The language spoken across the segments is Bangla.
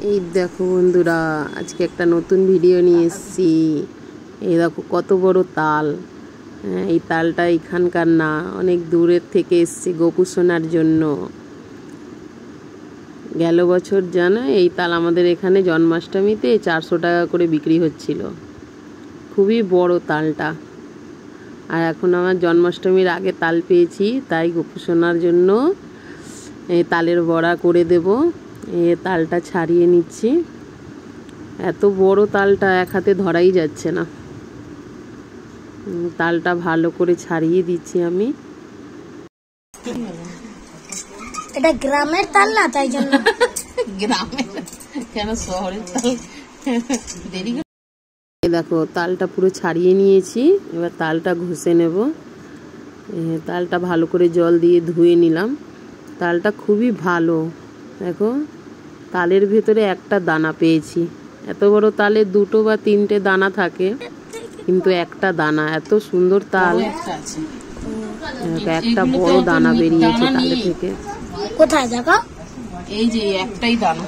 এই দেখো বন্ধুরা, আজকে একটা নতুন ভিডিও নিয়ে এসেছি। এই দেখো কত বড় তাল। এই তালটা এখানকার না, অনেক দূরের থেকে এসেছি গোপু সোনার জন্য। গেল বছর জানো এই তাল আমাদের এখানে জন্মাষ্টমীতে 400 টাকা করে বিক্রি হচ্ছিল। খুবই বড় তালটা। আর এখন আমার জন্মাষ্টমীর আগে তাল পেয়েছি, তাই গোপু সোনার জন্য এই তালের বড়া করে দেব। তালটা ছাড়িয়ে নিচ্ছি। এত বড় তালটা এক হাতে ধরাই যাচ্ছে না। তালটা ভালো করে ছাড়িয়ে দিচ্ছি আমি। এটা গ্রামের তাল না, তাই জন্য গ্রামের কেন, শহরের তাল। দেখো তালটা পুরো ছাড়িয়ে নিয়েছি, এবার তালটা ঘষে নেব। তালটা ভালো করে জল দিয়ে ধুয়ে নিলাম। তালটা খুবই ভালো। দেখো তালের ভেতরে একটা দানা পেয়েছি। এত বড় তালে 2টো বা 3টে দানা থাকে, কিন্তু একটা দানা। এত সুন্দর তাল, একটা বড় দানা বেরিয়েছে তালে থেকে। কোথায় দেখো? এই যে একটাই দানা,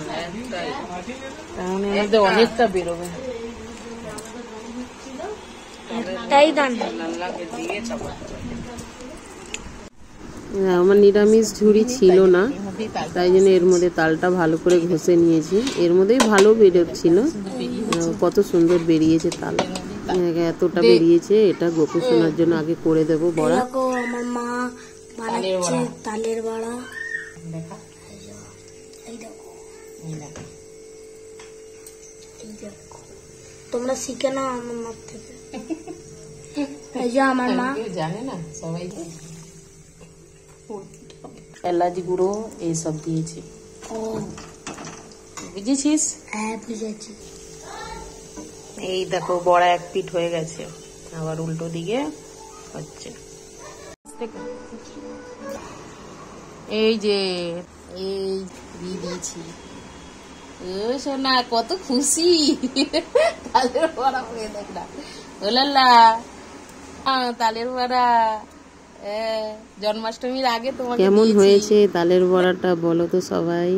তাহলে অনেকটা বেরোবে। একটাই দানা। আমার নিরামিষ ঝুড়ি ছিল না, তাই জন্য এর মধ্যে তালটা ভালো করে ঘষে নিয়েছি। এর মধ্যেই ভালো বেরোচ্ছিল। কত সুন্দর বেরিয়েছে তাল, এতটা বেরিয়েছে। এটা গোপু সোনার জন্য আগে করে দেব বড়া। আমার মা বানাচ্ছে তালের বড়া। তোমরা শিখে নাও আমার মা থেকে। এই যে আমার মা জানে না, সবাই এলাচ গুঁড়ো এইসব দিয়েছি। বুঝেছিস? হ্যাঁ বুঝেছি। এই দেখো বড়া এক পিঠ হয়ে গেছে, আবার উল্টো দিকে হচ্ছে। এই যে এই দিয়ে দিয়েছি। ও সোনা কত খুশি, তালের বড়া হয়ে দেখ না। ওলাল্লা তালের বড়া জন্মাষ্টমীর আগে তোমাকে কেমন হয়েছে তালের বড়াটা বলো তো সবাই।